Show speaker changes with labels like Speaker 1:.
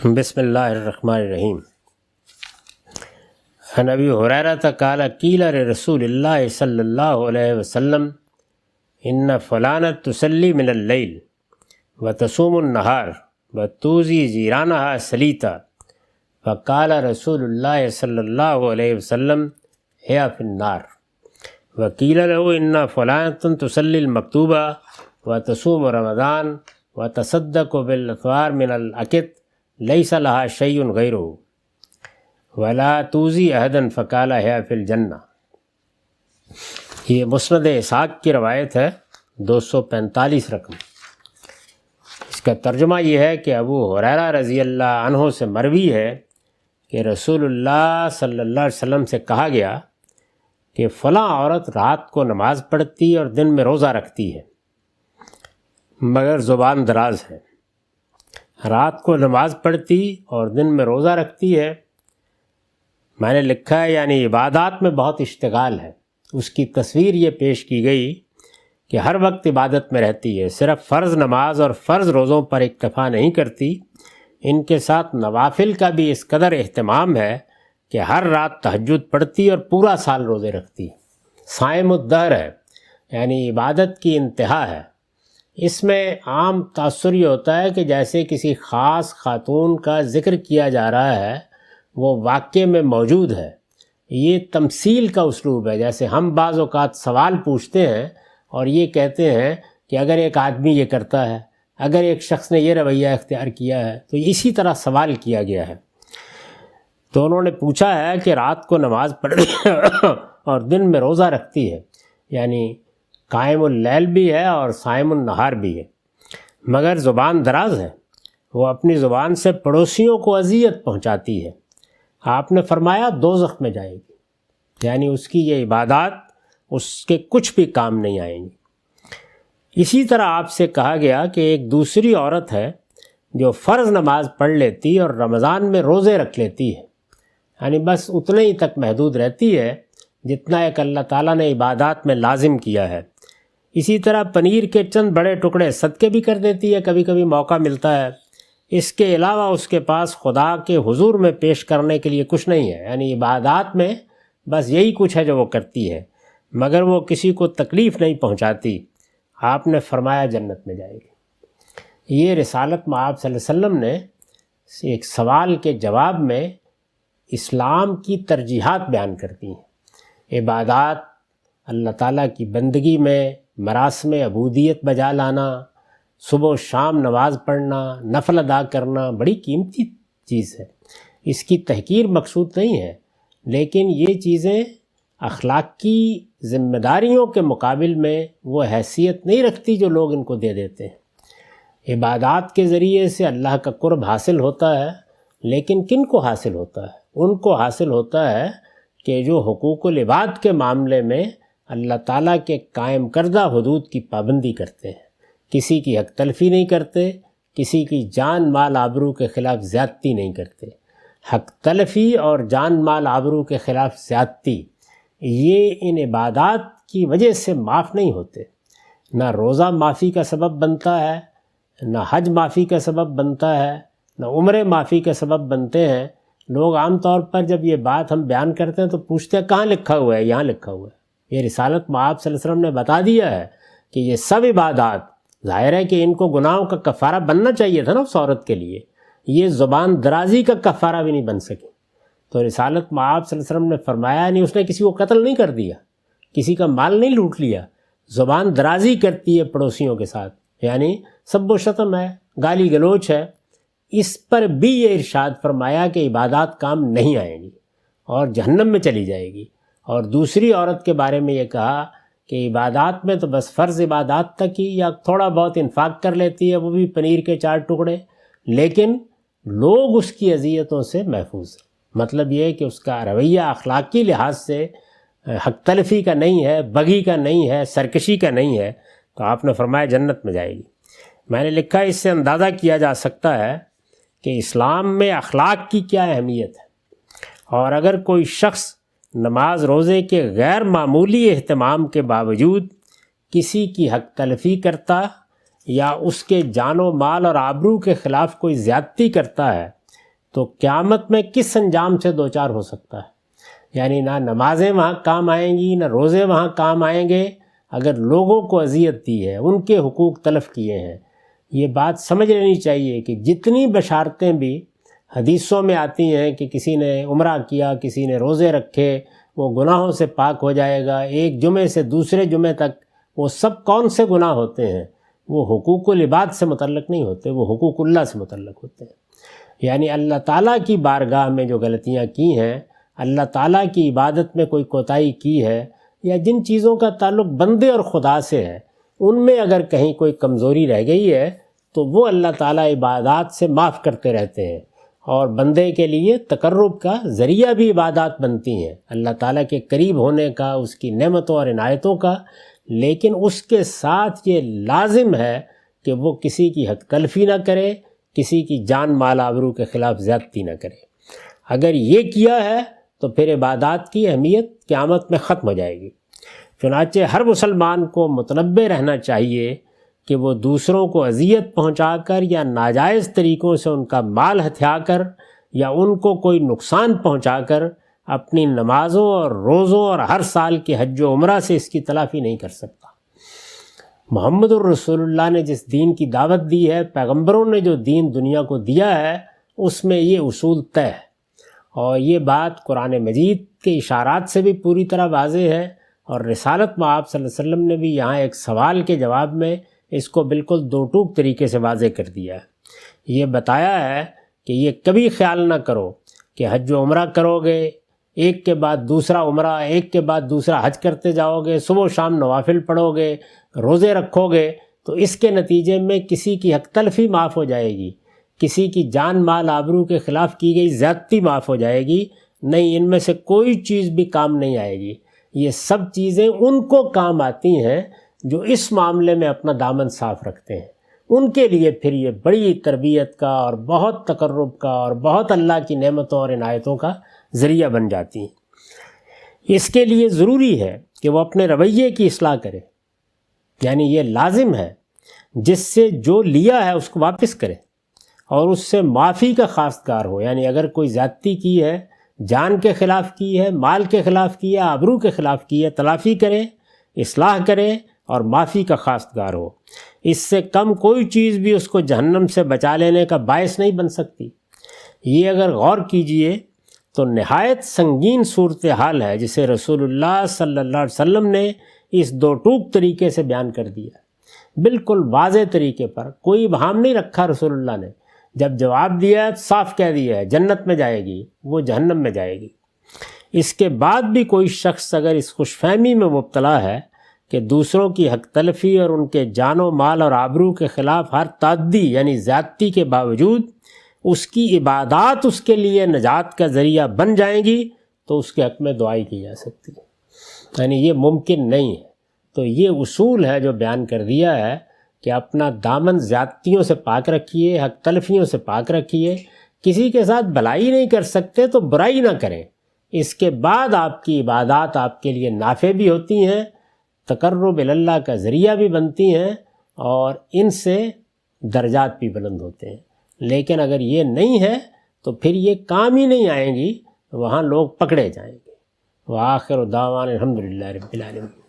Speaker 1: بسم اللہ الرحمن الرحیم۔ عن ابی ہریرہ قال قیل لرسول اللہ صلی اللہ علیہ وسلم ان فلانۃ تصلی من اللیل وتصوم النہار وتوزی جیرانہا سلیتا فقال رسول اللہ صلی اللہ علیہ وسلم ہی فی النار وقیل له ان فلانۃ تصلی المکتوبہ وتصوم رمضان وتصدق بالاطوار من العقد لیس لہا شیء غیرہ ولا توزی احدا فقال ہی فی الجنہ۔ یہ مسند اسحاق کی روایت ہے، 245 رقم۔ اس کا ترجمہ یہ ہے کہ ابو ہریرہ رضی اللہ عنہ سے مروی ہے کہ رسول اللہ صلی اللہ علیہ وسلم سے کہا گیا کہ فلاں عورت رات کو نماز پڑھتی اور دن میں روزہ رکھتی ہے مگر زبان دراز ہے۔ رات کو نماز پڑھتی اور دن میں روزہ رکھتی ہے، میں نے لکھا ہے یعنی عبادات میں بہت اشتغال ہے۔ اس کی تصویر یہ پیش کی گئی کہ ہر وقت عبادت میں رہتی ہے، صرف فرض نماز اور فرض روزوں پر اکتفا نہیں کرتی، ان کے ساتھ نوافل کا بھی اس قدر اہتمام ہے کہ ہر رات تہجد پڑھتی اور پورا سال روزے رکھتی، صائم الدہر ہے، یعنی عبادت کی انتہا ہے۔ اس میں عام تاثر یہ ہوتا ہے کہ جیسے کسی خاص خاتون کا ذکر کیا جا رہا ہے، وہ واقعے میں موجود ہے۔ یہ تمثیل کا اسلوب ہے، جیسے ہم بعض اوقات سوال پوچھتے ہیں اور یہ کہتے ہیں کہ اگر ایک آدمی یہ کرتا ہے، اگر ایک شخص نے یہ رویہ اختیار کیا ہے، تو اسی طرح سوال کیا گیا ہے۔ تو انہوں نے پوچھا ہے کہ رات کو نماز پڑھتی اور دن میں روزہ رکھتی ہے، یعنی قائم اللیل بھی ہے اور صائم النہار بھی ہے، مگر زبان دراز ہے، وہ اپنی زبان سے پڑوسیوں کو اذیت پہنچاتی ہے۔ آپ نے فرمایا دوزخ میں جائے گی، یعنی اس کی یہ عبادات اس کے کچھ بھی کام نہیں آئیں گی۔ اسی طرح آپ سے کہا گیا کہ ایک دوسری عورت ہے جو فرض نماز پڑھ لیتی اور رمضان میں روزے رکھ لیتی ہے، یعنی بس اتنے ہی تک محدود رہتی ہے جتنا ایک اللہ تعالیٰ نے عبادات میں لازم کیا ہے۔ اسی طرح پنیر کے چند بڑے ٹکڑے صدقے بھی کر دیتی ہے، کبھی کبھی موقع ملتا ہے۔ اس کے علاوہ اس کے پاس خدا کے حضور میں پیش کرنے کے لیے کچھ نہیں ہے، یعنی عبادات میں بس یہی کچھ ہے جو وہ کرتی ہے، مگر وہ کسی کو تکلیف نہیں پہنچاتی۔ آپ نے فرمایا جنت میں جائے گی۔ یہ رسالت مآب صلی اللہ علیہ وسلم نے ایک سوال کے جواب میں اسلام کی ترجیحات بیان کرتی ہیں۔ عبادات، اللہ تعالیٰ کی بندگی میں مراسم عبودیت بجا لانا، صبح و شام نماز پڑھنا، نفل ادا کرنا بڑی قیمتی چیز ہے، اس کی تحقیر مقصود نہیں ہے، لیکن یہ چیزیں اخلاقی ذمہ داریوں کے مقابل میں وہ حیثیت نہیں رکھتی جو لوگ ان کو دے دیتے ہیں۔ عبادات کے ذریعے سے اللہ کا قرب حاصل ہوتا ہے، لیکن کن کو حاصل ہوتا ہے؟ ان کو حاصل ہوتا ہے کہ جو حقوق العباد کے معاملے میں اللہ تعالیٰ کے قائم کردہ حدود کی پابندی کرتے ہیں، کسی کی حق تلفی نہیں کرتے، کسی کی جان مال آبرو کے خلاف زیادتی نہیں کرتے۔ حق تلفی اور جان مال آبرو کے خلاف زیادتی یہ ان عبادات کی وجہ سے معاف نہیں ہوتے۔ نہ روزہ معافی کا سبب بنتا ہے، نہ حج معافی کا سبب بنتا ہے، نہ عمرے معافی کا سبب بنتے ہیں۔ لوگ عام طور پر جب یہ بات ہم بیان کرتے ہیں تو پوچھتے ہیں کہاں لکھا ہوا ہے؟ یہاں لکھا ہوا ہے۔ یہ رسالت مآب صلی اللہ علیہ وسلم نے بتا دیا ہے کہ یہ سب عبادات، ظاہر ہے کہ ان کو گناہوں کا کفارہ بننا چاہیے تھا نا اس عورت کے لیے، یہ زبان درازی کا کفارہ بھی نہیں بن سکی۔ تو رسالت مآب صلی اللہ علیہ وسلم نے فرمایا نہیں، اس نے کسی کو قتل نہیں کر دیا، کسی کا مال نہیں لوٹ لیا، زبان درازی کرتی ہے پڑوسیوں کے ساتھ، یعنی سب و شتم ہے، گالی گلوچ ہے، اس پر بھی یہ ارشاد فرمایا کہ عبادات کام نہیں آئیں گی اور جہنم میں چلی جائے گی۔ اور دوسری عورت کے بارے میں یہ کہا کہ عبادات میں تو بس فرض عبادات تک ہی یا تھوڑا بہت انفاق کر لیتی ہے، وہ بھی پنیر کے 4 ٹکڑے، لیکن لوگ اس کی اذیتوں سے محفوظ ہیں۔ مطلب یہ ہے کہ اس کا رویہ اخلاقی لحاظ سے حق تلفی کا نہیں ہے، بغی کا نہیں ہے، سرکشی کا نہیں ہے، تو آپ نے فرمایا جنت میں جائے گی۔ میں نے لکھا اس سے اندازہ کیا جا سکتا ہے کہ اسلام میں اخلاق کی کیا اہمیت ہے، اور اگر کوئی شخص نماز روزے کے غیر معمولی اہتمام کے باوجود کسی کی حق تلفی کرتا یا اس کے جان و مال اور آبرو کے خلاف کوئی زیادتی کرتا ہے تو قیامت میں کس انجام سے دوچار ہو سکتا ہے؟ یعنی نہ نمازیں وہاں کام آئیں گی، نہ روزے وہاں کام آئیں گے اگر لوگوں کو اذیت دی ہے، ان کے حقوق تلف کیے ہیں۔ یہ بات سمجھ لینی چاہیے کہ جتنی بشارتیں بھی حدیثوں میں آتی ہیں کہ کسی نے عمرہ کیا، کسی نے روزے رکھے، وہ گناہوں سے پاک ہو جائے گا، ایک جمعے سے دوسرے جمعے تک، وہ سب کون سے گناہ ہوتے ہیں؟ وہ حقوق العباد سے متعلق نہیں ہوتے، وہ حقوق اللہ سے متعلق ہوتے ہیں۔ یعنی اللہ تعالیٰ کی بارگاہ میں جو غلطیاں کی ہیں، اللہ تعالیٰ کی عبادت میں کوئی کوتاہی کی ہے، یا جن چیزوں کا تعلق بندے اور خدا سے ہے، ان میں اگر کہیں کوئی کمزوری رہ گئی ہے تو وہ اللہ تعالیٰ عبادات سے معاف کرتے رہتے ہیں، اور بندے کے لیے تقرب کا ذریعہ بھی عبادات بنتی ہیں، اللہ تعالیٰ کے قریب ہونے کا، اس کی نعمتوں اور عنایتوں کا۔ لیکن اس کے ساتھ یہ لازم ہے کہ وہ کسی کی حق تلفی نہ کرے، کسی کی جان مال آبرو کے خلاف زیادتی نہ کرے۔ اگر یہ کیا ہے تو پھر عبادات کی اہمیت قیامت میں ختم ہو جائے گی۔ چنانچہ ہر مسلمان کو متنبہ رہنا چاہیے کہ وہ دوسروں کو اذیت پہنچا کر یا ناجائز طریقوں سے ان کا مال ہتھیا کر یا ان کو کوئی نقصان پہنچا کر اپنی نمازوں اور روزوں اور ہر سال کے حج و عمرہ سے اس کی تلافی نہیں کر سکتا۔ محمد الرسول اللہ نے جس دین کی دعوت دی ہے، پیغمبروں نے جو دین دنیا کو دیا ہے، اس میں یہ اصول طے ہے، اور یہ بات قرآن مجید کے اشارات سے بھی پوری طرح واضح ہے، اور رسالت میں آپ صلی اللہ علیہ وسلم نے بھی یہاں ایک سوال کے جواب میں اس کو بالکل دو ٹوک طریقے سے واضح کر دیا ہے۔ یہ بتایا ہے کہ یہ کبھی خیال نہ کرو کہ حج و عمرہ کرو گے، ایک کے بعد دوسرا عمرہ، ایک کے بعد دوسرا حج کرتے جاؤ گے، صبح و شام نوافل پڑھو گے، روزے رکھو گے، تو اس کے نتیجے میں کسی کی حق تلفی معاف ہو جائے گی، کسی کی جان مال آبرو کے خلاف کی گئی زیادتی معاف ہو جائے گی۔ نہیں، ان میں سے کوئی چیز بھی کام نہیں آئے گی۔ یہ سب چیزیں ان کو کام آتی ہیں جو اس معاملے میں اپنا دامن صاف رکھتے ہیں، ان کے لیے پھر یہ بڑی تربیت کا اور بہت تقرب کا اور بہت اللہ کی نعمتوں اور عنایتوں کا ذریعہ بن جاتی ہیں۔ اس کے لیے ضروری ہے کہ وہ اپنے رویے کی اصلاح کرے، یعنی یہ لازم ہے جس سے جو لیا ہے اس کو واپس کرے اور اس سے معافی کا خواستگار ہو۔ یعنی اگر کوئی زیادتی کی ہے، جان کے خلاف کی ہے، مال کے خلاف کی ہے، آبرو کے خلاف کی ہے، تلافی کرے، اصلاح کرے اور معافی کا خواستگار ہو۔ اس سے کم کوئی چیز بھی اس کو جہنم سے بچا لینے کا باعث نہیں بن سکتی۔ یہ اگر غور کیجئے تو نہایت سنگین صورتحال ہے جسے رسول اللہ صلی اللہ علیہ وسلم نے اس دو ٹوک طریقے سے بیان کر دیا، بالکل واضح طریقے پر، کوئی ابہام نہیں رکھا رسول اللہ نے۔ جب جواب دیا صاف کہہ دیا ہے جنت میں جائے گی، وہ جہنم میں جائے گی۔ اس کے بعد بھی کوئی شخص اگر اس خوش فہمی میں مبتلا ہے کہ دوسروں کی حق تلفی اور ان کے جان و مال اور آبرو کے خلاف ہر تعدی یعنی زیادتی کے باوجود اس کی عبادات اس کے لیے نجات کا ذریعہ بن جائیں گی، تو اس کے حق میں دعائی کی جا سکتی ہے، یعنی یہ ممکن نہیں ہے۔ تو یہ اصول ہے جو بیان کر دیا ہے کہ اپنا دامن زیادتیوں سے پاک رکھیے، حق تلفیوں سے پاک رکھیے، کسی کے ساتھ بھلائی نہیں کر سکتے تو برائی نہ کریں۔ اس کے بعد آپ کی عبادات آپ کے لیے نافع بھی ہوتی ہیں، تقرب اللہ کا ذریعہ بھی بنتی ہیں، اور ان سے درجات بھی بلند ہوتے ہیں۔ لیکن اگر یہ نہیں ہے تو پھر یہ کام ہی نہیں آئیں گی، وہاں لوگ پکڑے جائیں گے۔ وآخر دعوانا الحمدللہ رب العالمین۔